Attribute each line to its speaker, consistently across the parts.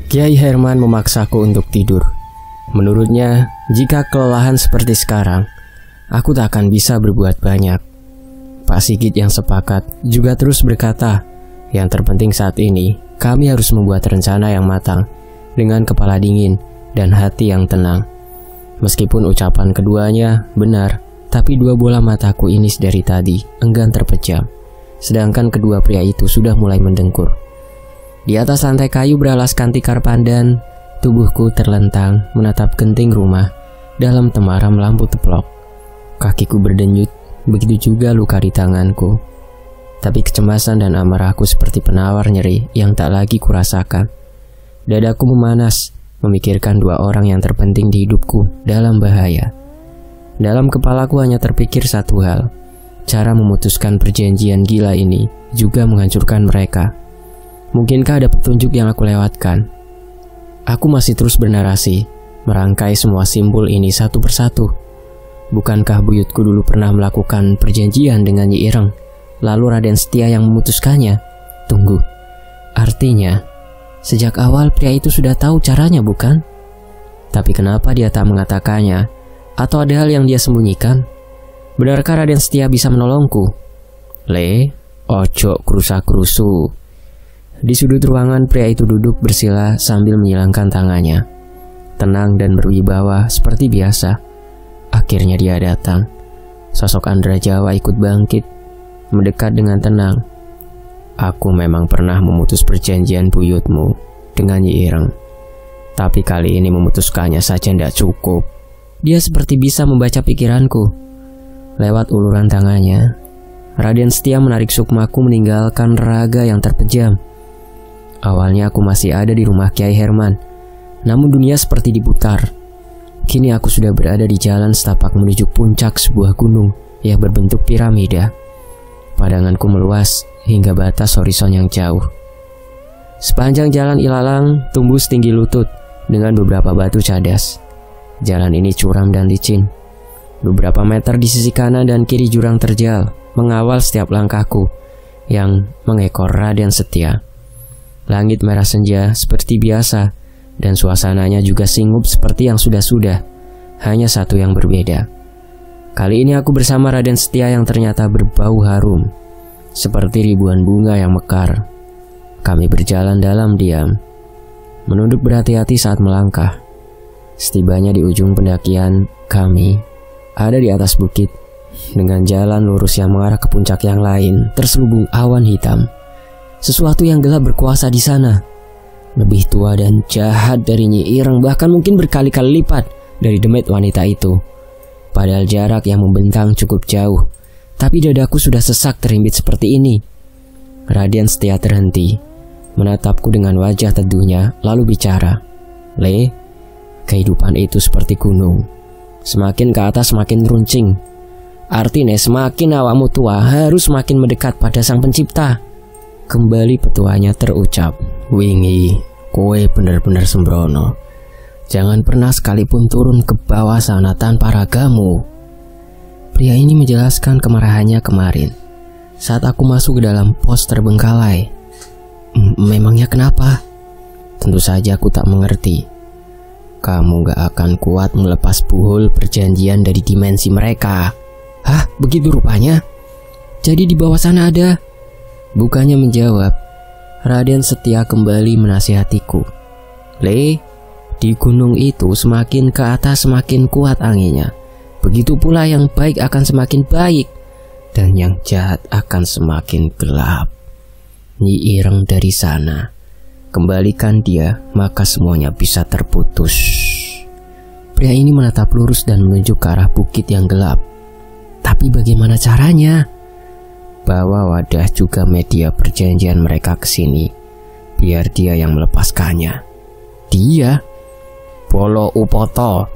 Speaker 1: Kiai Herman memaksaku untuk tidur. Menurutnya, jika kelelahan seperti sekarang, aku tak akan bisa berbuat banyak. Pak Sigit yang sepakat juga terus berkata, yang terpenting saat ini, kami harus membuat rencana yang matang, dengan kepala dingin dan hati yang tenang. Meskipun ucapan keduanya benar, tapi dua bola mataku ini dari tadi enggan terpejam. Sedangkan kedua pria itu sudah mulai mendengkur. Di atas lantai kayu beralaskan tikar pandan, tubuhku terlentang menatap genting rumah dalam temaram lampu teplok. Kakiku berdenyut, begitu juga luka di tanganku. Tapi kecemasan dan amarahku seperti penawar nyeri yang tak lagi kurasakan. Dadaku memanas, memikirkan dua orang yang terpenting di hidupku dalam bahaya. Dalam kepalaku hanya terpikir satu hal, cara memutuskan perjanjian gila ini juga menghancurkan mereka. Mungkinkah ada petunjuk yang aku lewatkan? Aku masih terus bernarasi, merangkai semua simbol ini satu persatu. Bukankah buyutku dulu pernah melakukan perjanjian dengan Nyi Ireng, lalu Raden Setia yang memutuskannya? Tunggu, artinya sejak awal pria itu sudah tahu caranya, bukan? Tapi kenapa dia tak mengatakannya? Atau ada hal yang dia sembunyikan? Benarkah Raden Setia bisa menolongku? Ojo kerusa-kerusu. Di sudut ruangan pria itu duduk bersila sambil menyilangkan tangannya. Tenang dan berwibawa seperti biasa. Akhirnya dia datang. Sosok Andra Jawa ikut bangkit, mendekat dengan tenang. Aku memang pernah memutus perjanjian buyutmu dengan Nyi Ireng. Tapi kali ini memutuskannya saja tidak cukup. Dia seperti bisa membaca pikiranku. Lewat uluran tangannya, Raden Setia menarik sukmaku meninggalkan raga yang terpejam. Awalnya aku masih ada di rumah Kiai Herman, namun dunia seperti diputar. Kini aku sudah berada di jalan setapak menuju puncak sebuah gunung yang berbentuk piramida. Pandanganku meluas hingga batas horizon yang jauh. Sepanjang jalan ilalang tumbuh setinggi lutut dengan beberapa batu cadas. Jalan ini curam dan licin. Beberapa meter di sisi kanan dan kiri jurang terjal mengawal setiap langkahku yang mengekor Raden Setia. Langit merah senja seperti biasa, dan suasananya juga singup seperti yang sudah-sudah. Hanya satu yang berbeda. Kali ini aku bersama Raden Setia yang ternyata berbau harum, seperti ribuan bunga yang mekar. Kami berjalan dalam diam, menunduk berhati-hati saat melangkah. Setibanya di ujung pendakian, kami ada di atas bukit, dengan jalan lurus yang mengarah ke puncak yang lain, terselubung awan hitam. Sesuatu yang gelap berkuasa di sana, lebih tua dan jahat dari Nyi Ireng, bahkan mungkin berkali-kali lipat dari demit wanita itu. Padahal jarak yang membentang cukup jauh, tapi dadaku sudah sesak terhimpit seperti ini. Raden Setia terhenti, menatapku dengan wajah teduhnya, lalu bicara. Kehidupan itu seperti gunung, semakin ke atas semakin runcing. Artinya semakin awakmu tua harus semakin mendekat pada Sang Pencipta. Kembali petuanya terucap. Wingi, kowe bener-bener sembrono. Jangan pernah sekalipun turun ke bawah sana tanpa ragamu. Pria ini menjelaskan kemarahannya kemarin saat aku masuk ke dalam pos terbengkalai. Memangnya kenapa? Tentu saja aku tak mengerti. Kamu gak akan kuat melepas buhul perjanjian dari dimensi mereka. Hah, begitu rupanya? Jadi di bawah sana ada? Bukannya menjawab, Raden Setia kembali menasihatiku. Di gunung itu semakin ke atas semakin kuat anginnya. Begitu pula yang baik akan semakin baik, dan yang jahat akan semakin gelap. Nyi Ireng dari sana. Kembalikan dia, maka semuanya bisa terputus. Pria ini menatap lurus dan menunjuk ke arah bukit yang gelap. Tapi bagaimana caranya? Bawa wadah juga media perjanjian mereka ke sini, biar dia yang melepaskannya. Dia? Bolo Upoto.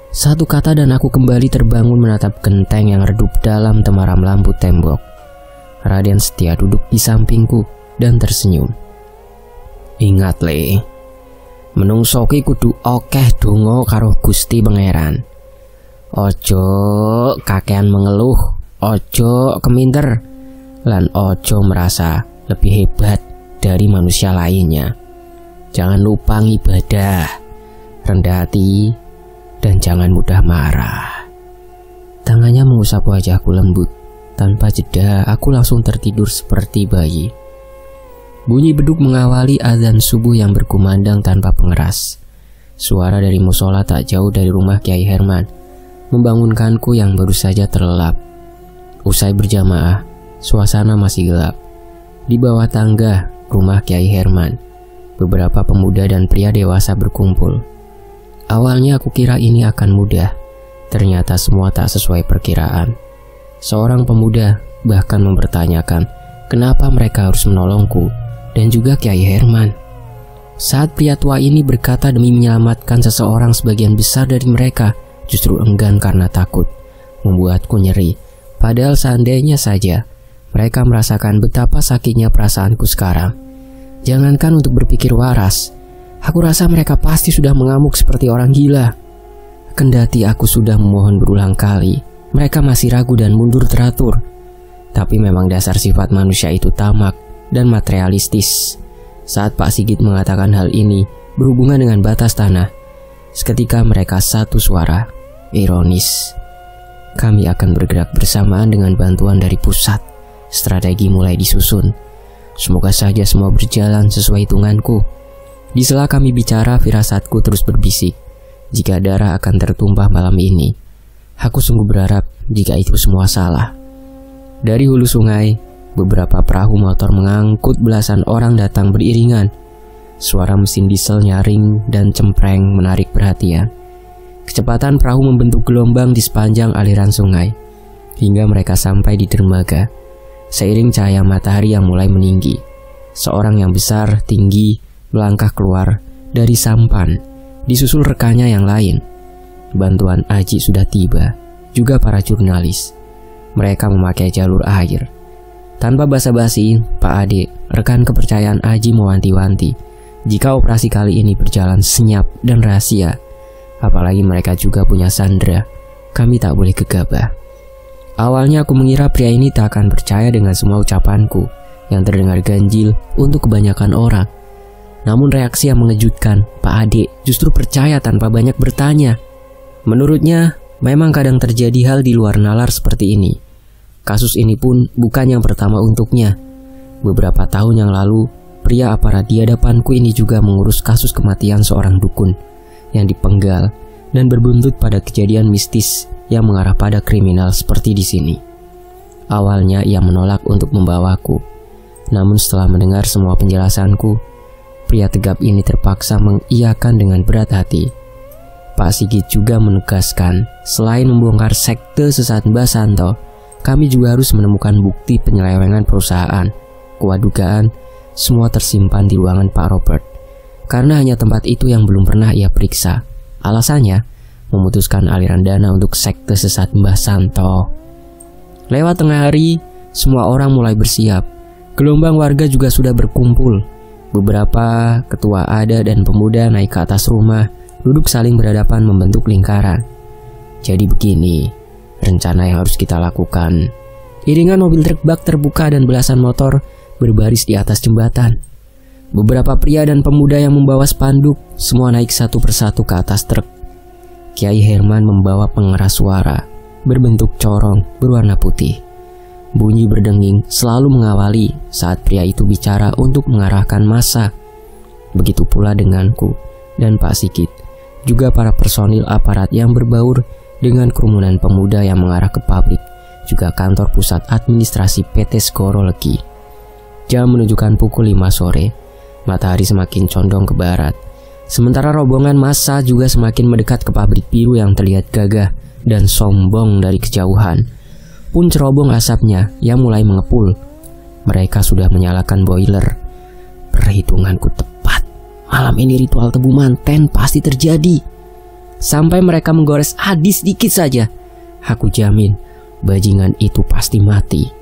Speaker 1: Satu kata dan aku kembali terbangun menatap genteng yang redup dalam temaram lampu tembok. Raden Setia duduk di sampingku dan tersenyum. Ingat menungso ki kudu akeh donga karo Gusti Pangeran. Ojo kakean mengeluh, ojo keminter, lan ojo merasa lebih hebat dari manusia lainnya. Jangan lupa ibadah, rendah hati, dan jangan mudah marah. Tangannya mengusap wajahku lembut. Tanpa jeda, aku langsung tertidur seperti bayi. Bunyi beduk mengawali azan subuh yang berkumandang tanpa pengeras. Suara dari musola tak jauh dari rumah Kiai Herman membangunkanku yang baru saja terlelap. Usai berjamaah, suasana masih gelap. Di bawah tangga rumah Kiai Herman, beberapa pemuda dan pria dewasa berkumpul. Awalnya aku kira ini akan mudah. Ternyata semua tak sesuai perkiraan. Seorang pemuda bahkan mempertanyakan kenapa mereka harus menolongku dan juga Kiai Herman. Saat pria tua ini berkata demi menyelamatkan seseorang, sebagian besar dari mereka justru enggan karena takut. Membuatku nyeri. Padahal seandainya saja mereka merasakan betapa sakitnya perasaanku sekarang. Jangankan untuk berpikir waras, aku rasa mereka pasti sudah mengamuk seperti orang gila. Kendati aku sudah memohon berulang kali, mereka masih ragu dan mundur teratur. Tapi memang dasar sifat manusia itu tamak dan materialistis. Saat Pak Sigit mengatakan hal ini berhubungan dengan batas tanah, seketika mereka satu suara, ironis. Kami akan bergerak bersamaan dengan bantuan dari pusat. Strategi mulai disusun. Semoga saja semua berjalan sesuai hitunganku. Di sela kami bicara, firasatku terus berbisik. Jika darah akan tertumpah malam ini, aku sungguh berharap jika itu semua salah. Dari hulu sungai, beberapa perahu motor mengangkut belasan orang datang beriringan. Suara mesin diesel nyaring dan cempreng menarik perhatian. Kecepatan perahu membentuk gelombang di sepanjang aliran sungai, hingga mereka sampai di dermaga. Seiring cahaya matahari yang mulai meninggi, seorang yang besar, tinggi, melangkah keluar dari sampan, disusul rekannya yang lain. Bantuan Aji sudah tiba, juga para jurnalis. Mereka memakai jalur air. Tanpa basa-basi, Pak Ade, rekan kepercayaan Aji, mewanti-wanti jika operasi kali ini berjalan senyap dan rahasia. Apalagi mereka juga punya sandera, kami tak boleh gegabah. Awalnya aku mengira pria ini tak akan percaya dengan semua ucapanku yang terdengar ganjil untuk kebanyakan orang. Namun reaksi yang mengejutkan, Pak Ade justru percaya tanpa banyak bertanya. Menurutnya, memang kadang terjadi hal di luar nalar seperti ini. Kasus ini pun bukan yang pertama untuknya. Beberapa tahun yang lalu, pria aparat di hadapanku ini juga mengurus kasus kematian seorang dukun yang dipenggal dan berbuntut pada kejadian mistis yang mengarah pada kriminal seperti di sini. Awalnya ia menolak untuk membawaku. Namun setelah mendengar semua penjelasanku, pria tegap ini terpaksa mengiyakan dengan berat hati. Pak Sigit juga menegaskan, selain membongkar sekte sesat Mbah Santo, kami juga harus menemukan bukti penyelewengan perusahaan. Kuat dugaan, semua tersimpan di ruangan Pak Robert. Karena hanya tempat itu yang belum pernah ia periksa. Alasannya, memutuskan aliran dana untuk sekte sesat Mbah Santo. Lewat tengah hari, semua orang mulai bersiap. Gelombang warga juga sudah berkumpul. Beberapa ketua adat dan pemuda naik ke atas rumah, duduk saling berhadapan membentuk lingkaran. Jadi begini, rencana yang harus kita lakukan. Iringan mobil truk bak terbuka dan belasan motor berbaris di atas jembatan. Beberapa pria dan pemuda yang membawa spanduk semua naik satu persatu ke atas truk. Kiai Herman membawa pengeras suara berbentuk corong berwarna putih. Bunyi berdenging selalu mengawali saat pria itu bicara untuk mengarahkan massa. Begitu pula denganku dan Pak Sigit, juga para personil aparat yang berbaur dengan kerumunan pemuda yang mengarah ke pabrik, juga kantor pusat administrasi PT Skoro Legi. Jam menunjukkan pukul 5 sore. Matahari semakin condong ke barat. Sementara rombongan massa juga semakin mendekat ke pabrik biru yang terlihat gagah dan sombong dari kejauhan. Pun cerobong asapnya yang mulai mengepul. Mereka sudah menyalakan boiler. Perhitunganku tepat. Malam ini ritual tebu manten pasti terjadi. Sampai mereka menggores Adi sedikit saja, aku jamin bajingan itu pasti mati.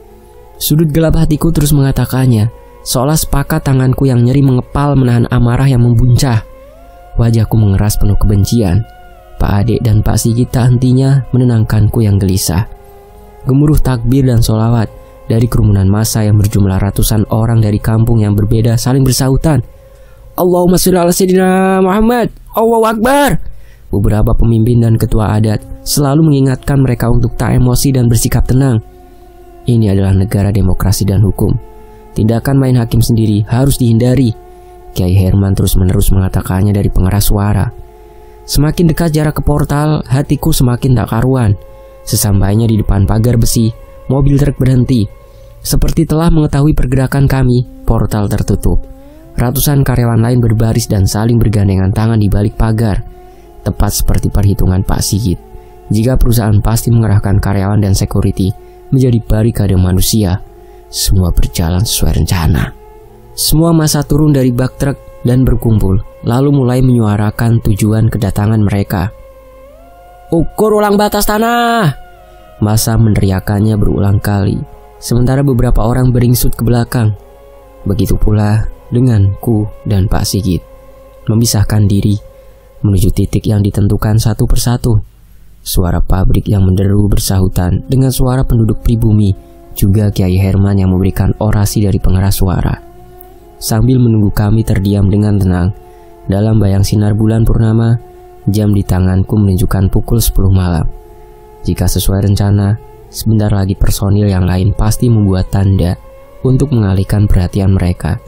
Speaker 1: Sudut gelap hatiku terus mengatakannya, seolah sepakat tanganku yang nyeri mengepal menahan amarah yang membuncah. Wajahku mengeras penuh kebencian. Pak Ade dan Pak Sigit tak hentinya menenangkanku yang gelisah. Gemuruh takbir dan sholawat dari kerumunan massa yang berjumlah ratusan orang dari kampung yang berbeda saling bersahutan. Allahumma sholli ala sayyidina Muhammad. Allahu Akbar. Beberapa pemimpin dan ketua adat selalu mengingatkan mereka untuk tak emosi dan bersikap tenang. Ini adalah negara demokrasi dan hukum. Tindakan main hakim sendiri harus dihindari. Kiai Herman terus-menerus mengatakannya dari pengeras suara. Semakin dekat jarak ke portal, hatiku semakin tak karuan. Sesampainya di depan pagar besi, mobil truk berhenti. Seperti telah mengetahui pergerakan kami, portal tertutup. Ratusan karyawan lain berbaris dan saling bergandengan tangan di balik pagar. Tepat seperti perhitungan Pak Sigit. Jika perusahaan pasti mengerahkan karyawan dan security menjadi barikade manusia, semua berjalan sesuai rencana. Semua massa turun dari bak truk dan berkumpul, lalu mulai menyuarakan tujuan kedatangan mereka. Ukur ulang batas tanah! Massa meneriakannya berulang kali, sementara beberapa orang beringsut ke belakang. Begitu pula denganku dan Pak Sigit, memisahkan diri menuju titik yang ditentukan satu persatu. Suara pabrik yang menderu bersahutan dengan suara penduduk pribumi, juga Kiai Herman yang memberikan orasi dari pengeras suara. Sambil menunggu kami terdiam dengan tenang, dalam bayang sinar bulan purnama, jam di tanganku menunjukkan pukul 10 malam. Jika sesuai rencana, sebentar lagi personil yang lain pasti membuat tanda untuk mengalihkan perhatian mereka.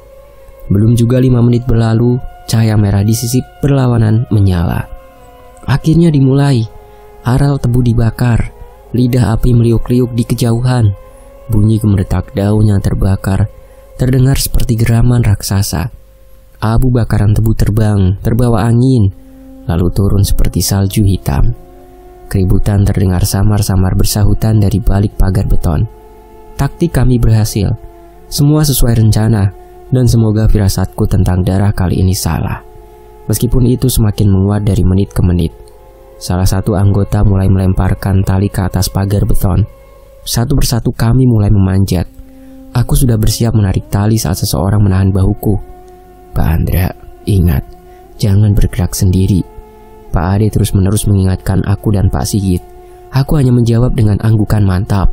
Speaker 1: Belum juga 5 menit berlalu, cahaya merah di sisi berlawanan menyala. Akhirnya dimulai. Aral tebu dibakar, lidah api meliuk-liuk di kejauhan. Bunyi gemeretak daun yang terbakar terdengar seperti geraman raksasa. Abu bakaran tebu terbang, terbawa angin, lalu turun seperti salju hitam. Keributan terdengar samar-samar bersahutan dari balik pagar beton. Taktik kami berhasil. Semua sesuai rencana, dan semoga firasatku tentang darah kali ini salah. Meskipun itu semakin menguat dari menit ke menit. Salah satu anggota mulai melemparkan tali ke atas pagar beton. Satu persatu kami mulai memanjat. Aku sudah bersiap menarik tali saat seseorang menahan bahuku. Pak Andra, ingat, jangan bergerak sendiri. Pak Ade terus-menerus mengingatkan aku dan Pak Sigit. Aku hanya menjawab dengan anggukan mantap.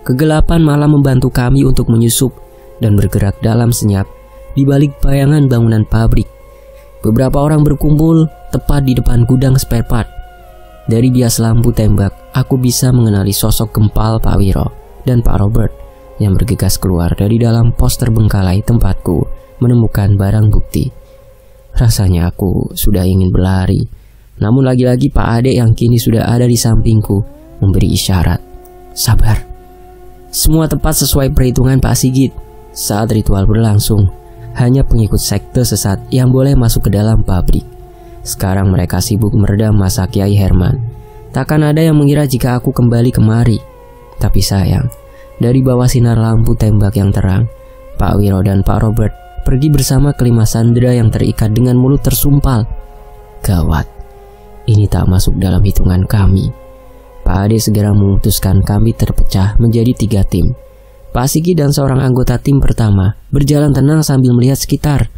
Speaker 1: Kegelapan malah membantu kami untuk menyusup dan bergerak dalam senyap di balik bayangan bangunan pabrik. Beberapa orang berkumpul tepat di depan gudang spare part. Dari bias lampu tembak, aku bisa mengenali sosok gempal Pak Wiro dan Pak Robert yang bergegas keluar dari dalam pos terbengkalai tempatku menemukan barang bukti. Rasanya aku sudah ingin berlari, namun lagi-lagi Pak Ade yang kini sudah ada di sampingku memberi isyarat. Sabar. Semua tepat sesuai perhitungan Pak Sigit. Saat ritual berlangsung, hanya pengikut sekte sesat yang boleh masuk ke dalam pabrik. Sekarang mereka sibuk meredam massa Kiai Herman. Takkan ada yang mengira jika aku kembali kemari. Tapi sayang, dari bawah sinar lampu tembak yang terang, Pak Wiro dan Pak Robert pergi bersama kelima sandera yang terikat dengan mulut tersumpal. Gawat, ini tak masuk dalam hitungan kami. Pak Ade segera memutuskan kami terpecah menjadi 3 tim. Pak Sigit dan seorang anggota tim pertama berjalan tenang sambil melihat sekitar.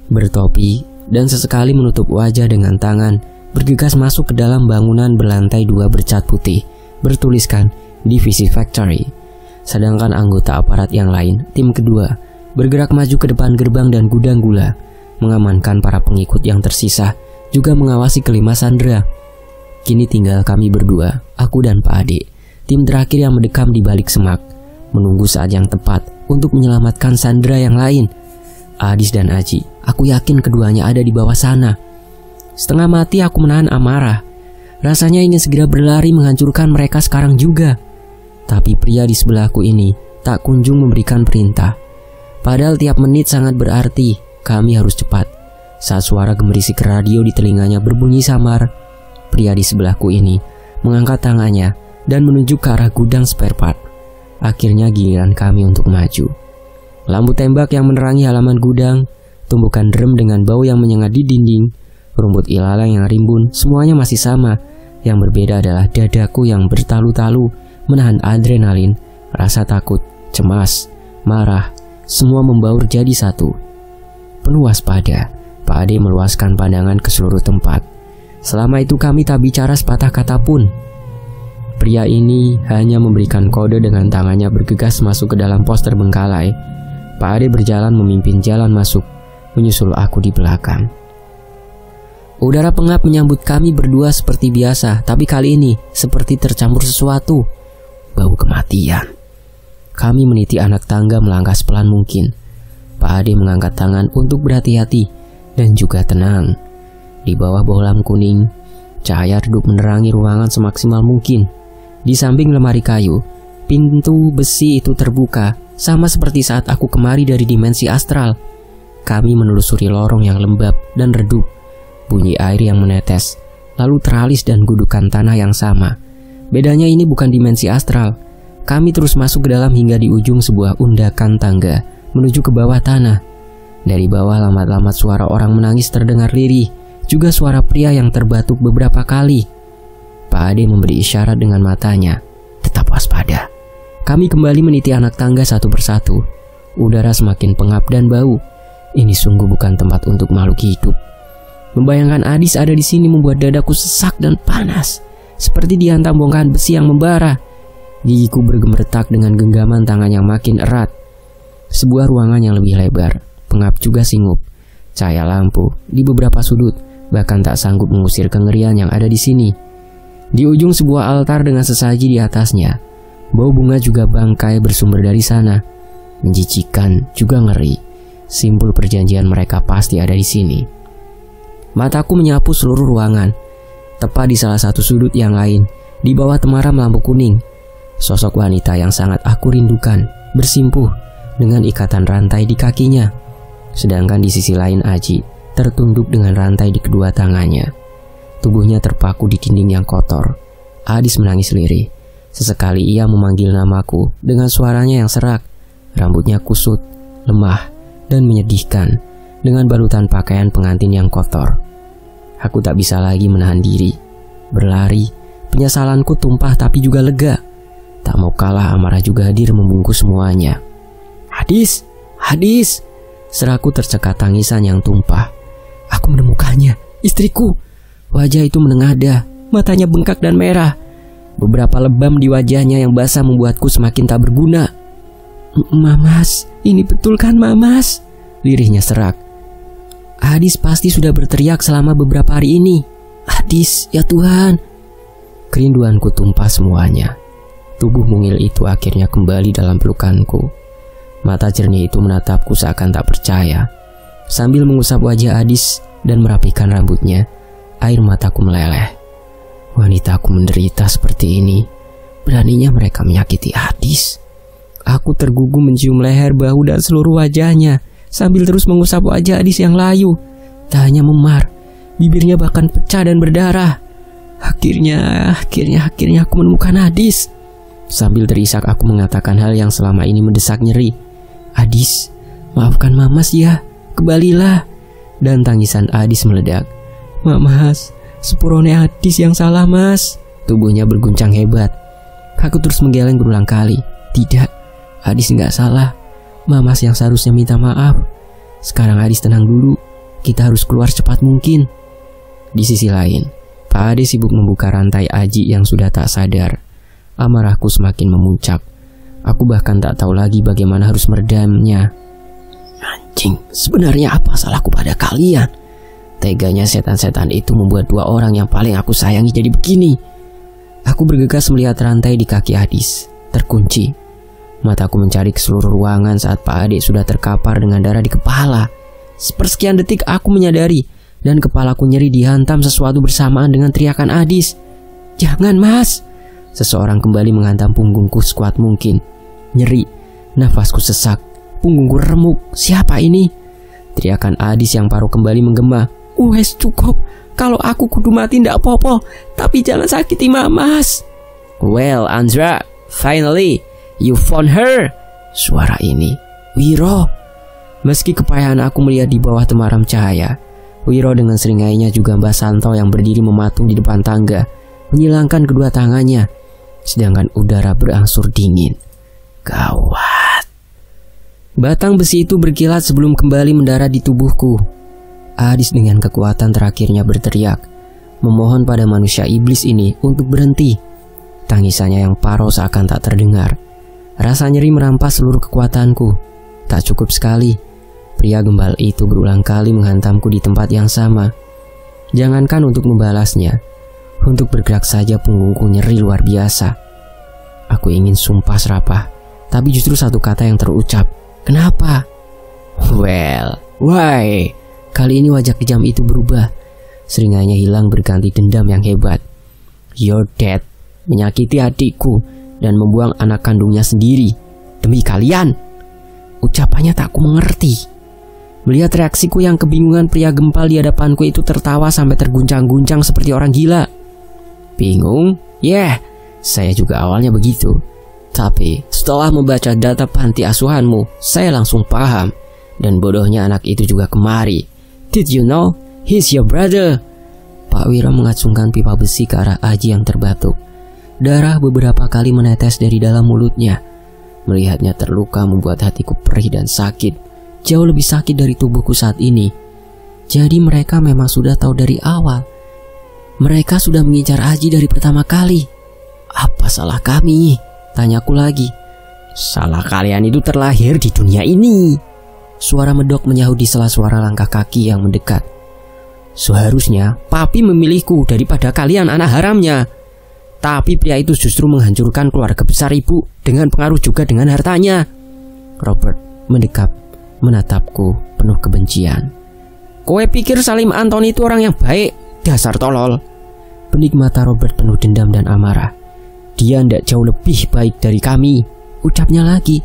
Speaker 1: Bertopi dan sesekali menutup wajah dengan tangan, bergegas masuk ke dalam bangunan berlantai 2 bercat putih, bertuliskan Divisi Factory. Sedangkan anggota aparat yang lain, tim kedua, bergerak maju ke depan gerbang dan gudang gula, mengamankan para pengikut yang tersisa, juga mengawasi kelima sandera. Kini tinggal kami berdua, aku dan Pak Ade, tim terakhir yang mendekam di balik semak, menunggu saat yang tepat untuk menyelamatkan sandera yang lain. Adis dan Aji, aku yakin keduanya ada di bawah sana. Setengah mati aku menahan amarah. Rasanya ingin segera berlari menghancurkan mereka sekarang juga. Tapi pria di sebelahku ini tak kunjung memberikan perintah. Padahal tiap menit sangat berarti, kami harus cepat. Saat suara gemerisik radio di telinganya berbunyi samar, pria di sebelahku ini mengangkat tangannya dan menunjuk ke arah gudang spare part. Akhirnya giliran kami untuk maju. Lampu tembak yang menerangi halaman gudang, tumbukan drum dengan bau yang menyengat di dinding, rumput ilalang yang rimbun, semuanya masih sama. Yang berbeda adalah dadaku yang bertalu-talu menahan adrenalin, rasa takut, cemas, marah, semua membaur jadi satu. Penuh waspada, Pak Ade meluaskan pandangan ke seluruh tempat. Selama itu kami tak bicara sepatah kata pun. Pria ini hanya memberikan kode dengan tangannya bergegas masuk ke dalam pos terbengkalai. Pak Ade berjalan memimpin jalan masuk. menyusul aku di belakang. Udara pengap menyambut kami berdua seperti biasa, tapi kali ini seperti tercampur sesuatu. Bau kematian. Kami meniti anak tangga melangkah sepelan mungkin. Pak Ade mengangkat tangan untuk berhati-hati dan juga tenang. Di bawah bohlam kuning, cahaya redup menerangi ruangan semaksimal mungkin. Di samping lemari kayu, pintu besi itu terbuka, sama seperti saat aku kemari dari dimensi astral. Kami menelusuri lorong yang lembab dan redup. Bunyi air yang menetes, lalu teralis dan gudukan tanah yang sama. Bedanya ini bukan dimensi astral. Kami terus masuk ke dalam hingga di ujung sebuah undakan tangga menuju ke bawah tanah. Dari bawah lamat-lamat suara orang menangis terdengar lirih, juga suara pria yang terbatuk beberapa kali. Pak Ade memberi isyarat dengan matanya, tetap waspada. Kami kembali meniti anak tangga satu persatu. Udara semakin pengap dan bau. Ini sungguh bukan tempat untuk makhluk hidup. Membayangkan Adis ada di sini membuat dadaku sesak dan panas, seperti dihantam bongkahan besi yang membara. Gigiku bergemeretak dengan genggaman tangan yang makin erat. Sebuah ruangan yang lebih lebar, pengap juga singup. Cahaya lampu di beberapa sudut bahkan tak sanggup mengusir kengerian yang ada di sini. Di ujung sebuah altar dengan sesaji di atasnya, bau bunga juga bangkai bersumber dari sana. Menjijikan juga ngeri. Simbol perjanjian mereka pasti ada di sini. Mataku menyapu seluruh ruangan. Tepat di salah satu sudut yang lain, di bawah temaram lampu kuning, sosok wanita yang sangat aku rindukan bersimpuh dengan ikatan rantai di kakinya. Sedangkan di sisi lain Aji tertunduk dengan rantai di kedua tangannya. Tubuhnya terpaku di dinding yang kotor. Adis menangis lirih. Sesekali ia memanggil namaku dengan suaranya yang serak. Rambutnya kusut, lemah, dan menyedihkan dengan balutan pakaian pengantin yang kotor. Aku tak bisa lagi menahan diri. Berlari, penyesalanku tumpah tapi juga lega. Tak mau kalah amarah juga hadir membungkus semuanya. Adis, Adis! Seraku tercekat tangisan yang tumpah. Aku menemukannya, istriku. Wajah itu menengadah, matanya bengkak dan merah. Beberapa lebam di wajahnya yang basah membuatku semakin tak berguna. Mamas, ini betul kan Mamas? Lirihnya serak. Adis pasti sudah berteriak selama beberapa hari ini. Adis, ya Tuhan. Kerinduanku tumpah semuanya. Tubuh mungil itu akhirnya kembali dalam pelukanku. Mata jernih itu menatapku seakan tak percaya. Sambil mengusap wajah Adis dan merapikan rambutnya, air mataku meleleh. Wanitaku menderita seperti ini. Beraninya mereka menyakiti Adis. Aku tergugum mencium leher, bahu, dan seluruh wajahnya, sambil terus mengusap wajah Adis yang layu. Tak hanya memar, bibirnya bahkan pecah dan berdarah. Akhirnya aku menemukan Adis. Sambil terisak aku mengatakan hal yang selama ini mendesak nyeri. Adis, maafkan Mamas ya. Kembalilah. Dan tangisan Adis meledak. Mamas, sepurone Adis yang salah Mas. Tubuhnya berguncang hebat. Aku terus menggeleng berulang kali. Tidak, Adis nggak salah. Mamas yang seharusnya minta maaf. Sekarang Adis tenang dulu. Kita harus keluar secepat mungkin. Di sisi lain, Pak Ade sibuk membuka rantai Aji yang sudah tak sadar. Amarahku semakin memuncak. Aku bahkan tak tahu lagi bagaimana harus meredamnya. Anjing, sebenarnya apa salahku pada kalian? Teganya setan-setan itu membuat dua orang yang paling aku sayangi jadi begini. Aku bergegas melihat rantai di kaki Adis, terkunci. Mataku mencari ke seluruh ruangan saat Pak Ade sudah terkapar dengan darah di kepala. Sepersekian detik aku menyadari, dan kepalaku nyeri dihantam sesuatu bersamaan dengan teriakan Adis. Jangan Mas! Seseorang kembali menghantam punggungku sekuat mungkin. Nyeri, nafasku sesak. Punggungku remuk. Siapa ini? Teriakan Adis yang paruh kembali menggema. Wes cukup. Kalau aku kudu mati ndak apa-apa, tapi jangan sakiti Mamas. Well, Andra, finally you found her. Suara ini Wiro. Meski kepayahan aku melihat di bawah temaram cahaya, Wiro dengan seringainya juga Mbak Santo yang berdiri mematung di depan tangga, menyilangkan kedua tangannya, sedangkan udara berangsur dingin. Gawat. Batang besi itu berkilat sebelum kembali mendarat di tubuhku. Adis dengan kekuatan terakhirnya berteriak, memohon pada manusia iblis ini untuk berhenti. Tangisannya yang parau seakan tak terdengar. Rasa nyeri merampas seluruh kekuatanku. Tak cukup sekali, Pria gembal itu berulang kali menghantamku di tempat yang sama. Jangankan untuk membalasnya, untuk bergerak saja punggungku nyeri luar biasa. Aku ingin sumpah serapah, tapi justru satu kata yang terucap. Kenapa? Well, why? Kali ini wajah kejam itu berubah. Seringannya hilang berganti dendam yang hebat. Your dad menyakiti adikku dan membuang anak kandungnya sendiri demi kalian. Ucapannya tak ku mengerti. Melihat reaksiku yang kebingungan, pria gempal di hadapanku itu tertawa sampai terguncang-guncang seperti orang gila. Bingung? Yeah, saya juga awalnya begitu. Tapi setelah membaca data panti asuhanmu, saya langsung paham. Dan bodohnya anak itu juga kemari. Did you know? He's your brother. Pak Wiro mengacungkan pipa besi ke arah Aji yang terbatuk. Darah beberapa kali menetes dari dalam mulutnya. Melihatnya terluka membuat hatiku perih dan sakit. Jauh lebih sakit dari tubuhku saat ini. Jadi mereka memang sudah tahu dari awal. Mereka sudah mengincar Aji dari pertama kali. Apa salah kami? Tanyaku lagi. Salah kalian itu terlahir di dunia ini. Suara medok menyahut di sela suara langkah kaki yang mendekat. Seharusnya papi memilihku daripada kalian anak haramnya. Tapi pria itu justru menghancurkan keluarga besar ibu dengan pengaruh juga dengan hartanya. Robert mendekap, menatapku penuh kebencian. Kowe pikir Salim Anthony itu orang yang baik? Dasar tolol. Benik mata Robert penuh dendam dan amarah. Dia ndak jauh lebih baik dari kami, ucapnya lagi.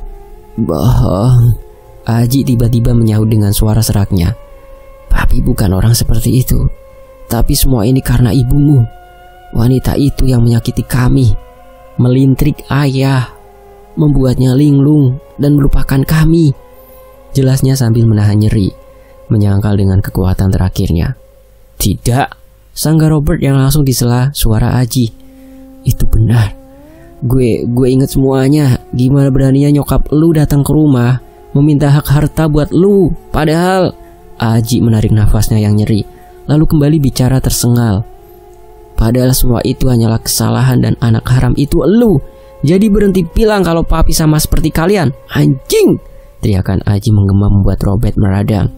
Speaker 1: Bohong. Aji tiba-tiba menyahut dengan suara seraknya. Papi bukan orang seperti itu. Tapi semua ini karena ibumu. Wanita itu yang menyakiti kami, melintrik ayah, membuatnya linglung dan melupakan kami. Jelasnya sambil menahan nyeri, menyangkal dengan kekuatan terakhirnya. Tidak, sangga Robert yang langsung disela suara Aji. Itu benar. Gue inget semuanya. Gimana beraninya nyokap lu datang ke rumah meminta hak harta buat lu. Padahal Aji menarik nafasnya yang nyeri, lalu kembali bicara tersengal. Padahal semua itu hanyalah kesalahan dan anak haram itu elu. Jadi berhenti bilang kalau papi sama seperti kalian. Anjing! Teriakan Aji menggema membuat Robert meradang.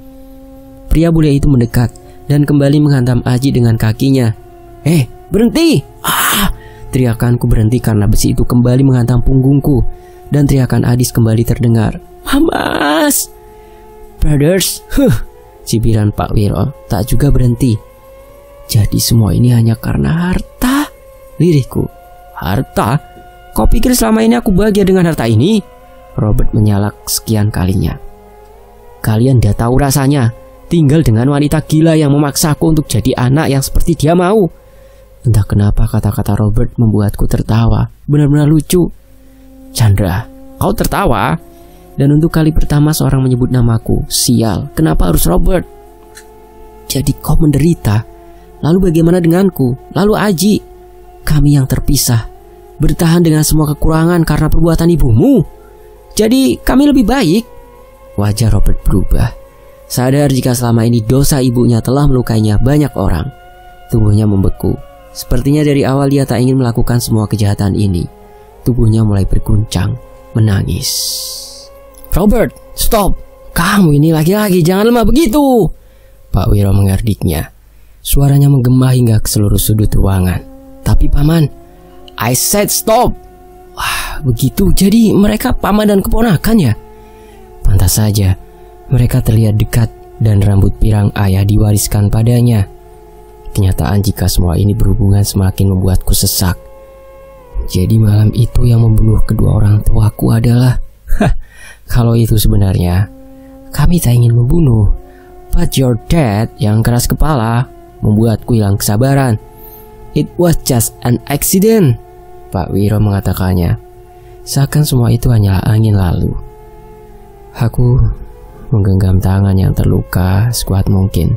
Speaker 1: Pria bule itu mendekat dan kembali menghantam Aji dengan kakinya. Berhenti! Teriakanku berhenti karena besi itu kembali menghantam punggungku. Dan teriakan Adis kembali terdengar. Mamas! Brothers! Cibiran Pak Wiro tak juga berhenti. Jadi semua ini hanya karena harta? Lirihku. Harta? Kau pikir selama ini aku bahagia dengan harta ini? Robert menyalak sekian kalinya. Kalian dah tahu rasanya tinggal dengan wanita gila yang memaksaku untuk jadi anak yang seperti dia mau. Entah kenapa kata-kata Robert membuatku tertawa. Benar-benar lucu. Chandra, kau tertawa? Dan untuk kali pertama seorang menyebut namaku. Sial, kenapa harus Robert? Jadi kau menderita. Lalu bagaimana denganku? Lalu Aji? Kami yang terpisah, bertahan dengan semua kekurangan karena perbuatan ibumu. Jadi kami lebih baik. Wajah Robert berubah. Sadar jika selama ini dosa ibunya telah melukainya banyak orang. Tubuhnya membeku. Sepertinya dari awal dia tak ingin melakukan semua kejahatan ini. Tubuhnya mulai berguncang, menangis. Robert, stop! Kamu ini laki-laki, jangan lemah begitu! Pak Wiro mengerdiknya. Suaranya menggema hingga ke seluruh sudut ruangan. Tapi paman, I said stop! Wah, begitu. Jadi mereka paman dan keponakan ya? Pantas saja, mereka terlihat dekat dan rambut pirang ayah diwariskan padanya. Kenyataan jika semua ini berhubungan semakin membuatku sesak. Jadi malam itu yang membunuh kedua orang tuaku adalah... Kalau itu sebenarnya, kami tak ingin membunuh. But your dad yang keras kepala membuatku hilang kesabaran. It was just an accident, Pak Wiro mengatakannya. Seakan semua itu hanyalah angin lalu. Aku menggenggam tangan yang terluka sekuat mungkin,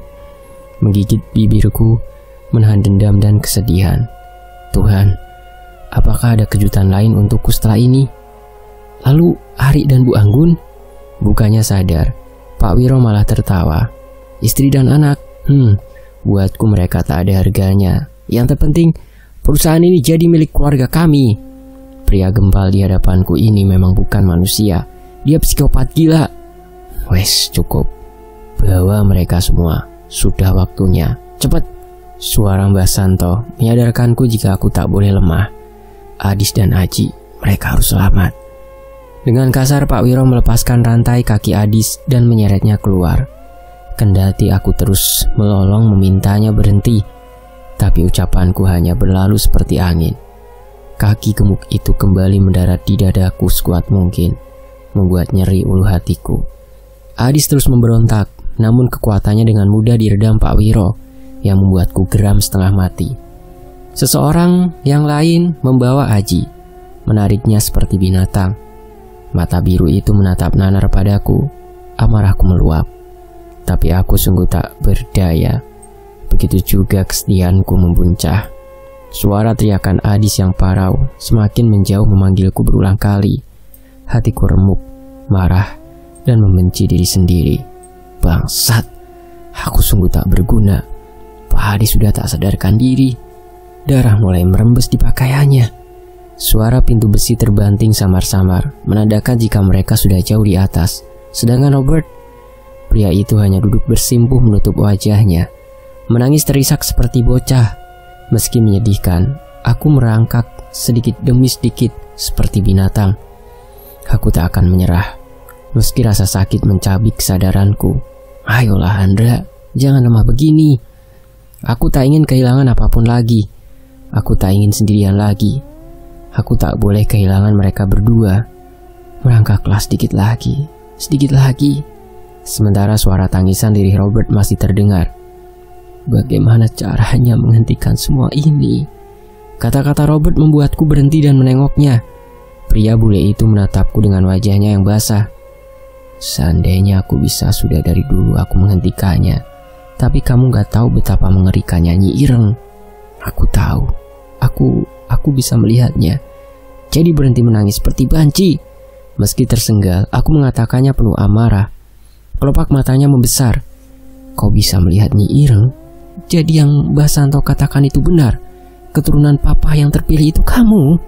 Speaker 1: menggigit bibirku, menahan dendam dan kesedihan. Tuhan, apakah ada kejutan lain untukku setelah ini? Lalu Ari dan Bu Anggun? Bukannya sadar, Pak Wiro malah tertawa. Istri dan anak, buatku mereka tak ada harganya. Yang terpenting, perusahaan ini jadi milik keluarga kami. Pria gempal di hadapanku ini memang bukan manusia. Dia psikopat gila. Wes, cukup. Bawa mereka semua, sudah waktunya. Cepat! Suara Mbah Santo menyadarkanku jika aku tak boleh lemah. Adis dan Aji, mereka harus selamat. Dengan kasar Pak Wiro melepaskan rantai kaki Adis dan menyeretnya keluar. Kendati aku terus melolong memintanya berhenti, tapi ucapanku hanya berlalu seperti angin. Kaki gemuk itu kembali mendarat di dadaku sekuat mungkin, membuat nyeri ulu hatiku. Adis terus memberontak, namun kekuatannya dengan mudah diredam Pak Wiro, yang membuatku geram setengah mati. Seseorang yang lain membawa Aji, menariknya seperti binatang. Mata biru itu menatap nanar padaku, amarahku meluap. Tapi aku sungguh tak berdaya. Begitu juga kesedihanku membuncah. Suara teriakan Adis yang parau semakin menjauh memanggilku berulang kali. Hatiku remuk, marah, dan membenci diri sendiri. Bangsat, aku sungguh tak berguna. Pak Adis sudah tak sadarkan diri. Darah mulai merembes di pakaiannya. Suara pintu besi terbanting samar-samar menandakan jika mereka sudah jauh di atas. Sedangkan Robert, pria itu hanya duduk bersimpuh menutup wajahnya, menangis terisak seperti bocah. Meski menyedihkan, aku merangkak sedikit demi sedikit seperti binatang. Aku tak akan menyerah, meski rasa sakit mencabik kesadaranku. Ayolah Andra, jangan lemah begini. Aku tak ingin kehilangan apapun lagi. Aku tak ingin sendirian lagi. Aku tak boleh kehilangan mereka berdua. Merangkaklah sedikit lagi, sedikit lagi. Sementara suara tangisan lirih Robert masih terdengar. Bagaimana caranya menghentikan semua ini? Kata-kata Robert membuatku berhenti dan menengoknya. Pria bule itu menatapku dengan wajahnya yang basah. Seandainya aku bisa, sudah dari dulu aku menghentikannya. Tapi kamu gak tahu betapa mengerikannya Nyi Ireng. Aku tahu. Aku bisa melihatnya. Jadi berhenti menangis seperti banci. Meski tersenggal, aku mengatakannya penuh amarah. Kelopak matanya membesar. Kau bisa melihat Nyi Ireng? Jadi yang Mbah Santo katakan itu benar? Keturunan papa yang terpilih itu kamu?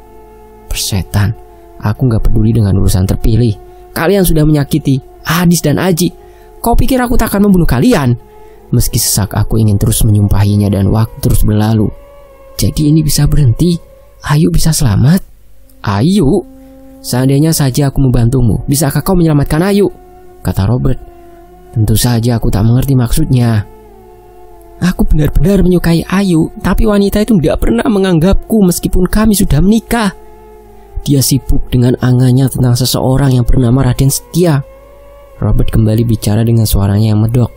Speaker 1: Persetan, aku gak peduli dengan urusan terpilih. Kalian sudah menyakiti Adis dan Aji. Kau pikir aku tak akan membunuh kalian? Meski sesak aku ingin terus menyumpahinya dan waktu terus berlalu. Jadi ini bisa berhenti? Ayu bisa selamat? Ayu? Seandainya saja aku membantumu, bisakah kau menyelamatkan Ayu? Kata Robert. Tentu saja aku tak mengerti maksudnya. Aku benar-benar menyukai Ayu, tapi wanita itu tidak pernah menganggapku meskipun kami sudah menikah. Dia sibuk dengan angannya tentang seseorang yang bernama Raden Setia. Robert kembali bicara dengan suaranya yang medok.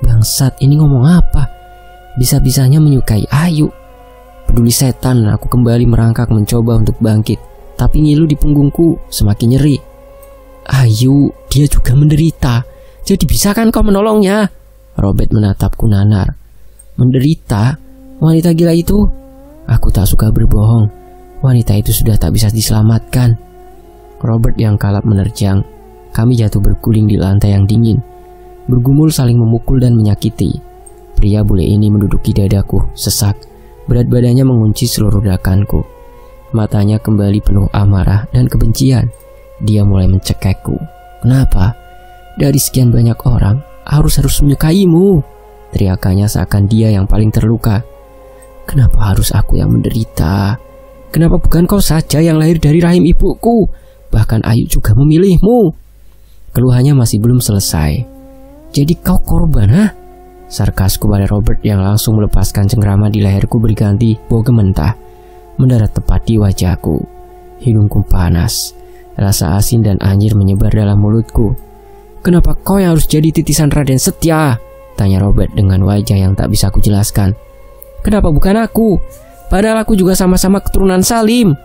Speaker 1: Bangsat, ini ngomong apa? Bisa-bisanya menyukai Ayu. Peduli setan, aku kembali merangkak mencoba untuk bangkit. Tapi ngilu di punggungku semakin nyeri. Ayu, dia juga menderita. Jadi bisa kan kau menolongnya? Robert menatapku nanar. Menderita? Wanita gila itu? Aku tak suka berbohong. Wanita itu sudah tak bisa diselamatkan. Robert yang kalap menerjang. Kami jatuh berguling di lantai yang dingin. Bergumul saling memukul dan menyakiti. Pria bule ini menduduki dadaku, sesak. Berat badannya mengunci seluruh dakanku. Matanya kembali penuh amarah dan kebencian. Dia mulai mencekekku. Kenapa? Dari sekian banyak orang, harus menyukaimu. Teriakannya seakan dia yang paling terluka. Kenapa harus aku yang menderita? Kenapa bukan kau saja yang lahir dari rahim ibuku? Bahkan Ayu juga memilihmu. Keluhannya masih belum selesai. Jadi kau korban, ha? Sarkasku pada Robert yang langsung melepaskan cengkrama di leherku berganti bau mentah mendarat tepat di wajahku. Hidungku panas. Rasa asin dan anjir menyebar dalam mulutku. Kenapa kau yang harus jadi titisan Raden Setia? Tanya Robert dengan wajah yang tak bisa kujelaskan. Kenapa bukan aku? Padahal aku juga sama-sama keturunan Salim.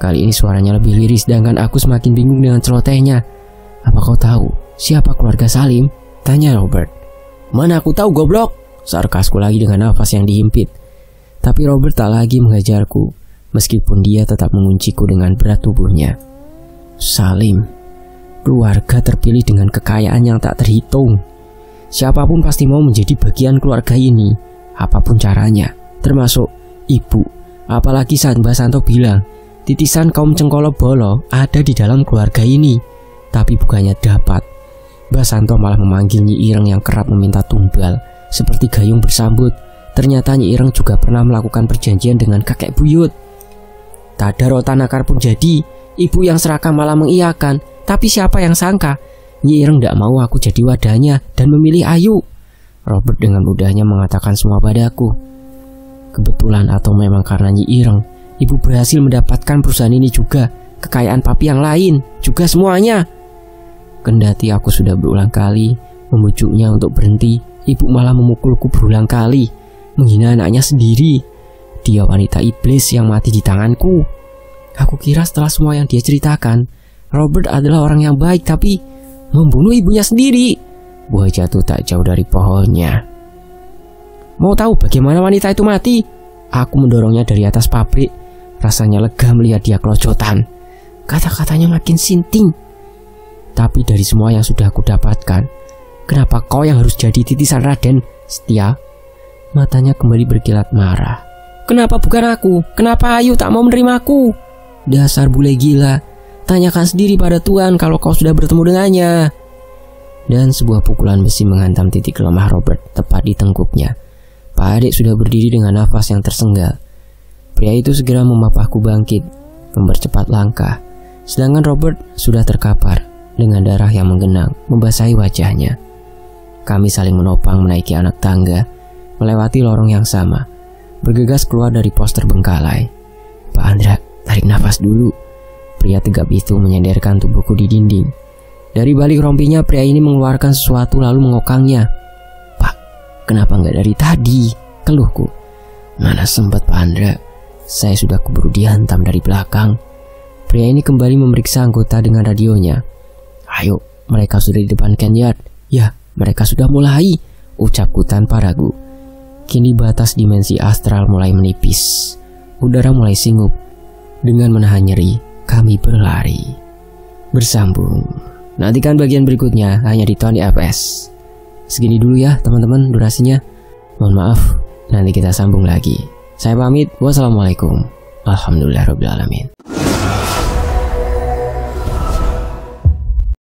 Speaker 1: Kali ini suaranya lebih lirih, sedangkan aku semakin bingung dengan celotehnya. Apa kau tahu siapa keluarga Salim? Tanya Robert. Mana aku tahu goblok? Sarkasku lagi dengan nafas yang dihimpit. Tapi Robert tak lagi mengajarku, meskipun dia tetap mengunciku dengan berat tubuhnya. Salim, keluarga terpilih dengan kekayaan yang tak terhitung. Siapapun pasti mau menjadi bagian keluarga ini, apapun caranya, termasuk ibu. Apalagi saat Mbah Santo bilang, titisan kaum Cengkolo Bolo ada di dalam keluarga ini. Tapi bukannya dapat, Mbah Santo malah memanggil Nyi Ireng yang kerap meminta tumbal, seperti gayung bersambut. Ternyata Nyi Ireng juga pernah melakukan perjanjian dengan kakek buyut. Tadaro Tanakar pun jadi, ibu yang serakah malah mengiyakan. Tapi siapa yang sangka Nyi Ireng tidak mau aku jadi wadahnya dan memilih Ayu. Robert dengan mudahnya mengatakan semua padaku. Kebetulan atau memang karena Nyi Ireng, ibu berhasil mendapatkan perusahaan ini juga, kekayaan papi yang lain, juga semuanya. Kendati aku sudah berulang kali membujuknya untuk berhenti, ibu malah memukulku berulang kali, menghina anaknya sendiri. Dia wanita iblis yang mati di tanganku. Aku kira setelah semua yang dia ceritakan, Robert adalah orang yang baik, tapi membunuh ibunya sendiri. Buah jatuh tak jauh dari pohonnya. Mau tahu bagaimana wanita itu mati? Aku mendorongnya dari atas pabrik. Rasanya lega melihat dia kelojotan. Kata-katanya makin sinting. Tapi dari semua yang sudah aku dapatkan, kenapa kau yang harus jadi titisan Raden Setia? Matanya kembali berkilat marah. Kenapa bukan aku? Kenapa Ayu tak mau menerimaku? Dasar bule gila. Tanyakan sendiri pada Tuhan kalau kau sudah bertemu dengannya. Dan sebuah pukulan besi menghantam titik lemah Robert tepat di tengkuknya. Pak Adik sudah berdiri dengan nafas yang tersenggal. Pria itu segera memapahku bangkit, mempercepat langkah. Sedangkan Robert sudah terkapar dengan darah yang menggenang membasahi wajahnya. Kami saling menopang menaiki anak tangga, melewati lorong yang sama, bergegas keluar dari pos terbengkalai. Pak Andra, tarik nafas dulu. Pria tegap itu menyenderkan tubuhku di dinding. Dari balik rompinya pria ini mengeluarkan sesuatu lalu mengokangnya. Pak, kenapa nggak dari tadi? Keluhku. Mana sempat Pak Andra, saya sudah keburu dihantam dari belakang. Pria ini kembali memeriksa anggota dengan radionya. Ayo, mereka sudah di depan Ken Yard. Ya, mereka sudah mulai, ucapku tanpa ragu. Kini batas dimensi astral mulai menipis. Udara mulai singup. Dengan menahan nyeri, kami berlari. Bersambung. Nantikan bagian berikutnya hanya di Tony FS. Segini dulu ya teman-teman durasinya. Mohon maaf, nanti kita sambung lagi. Saya pamit. Wassalamualaikum. Alhamdulillahirabbil alamin.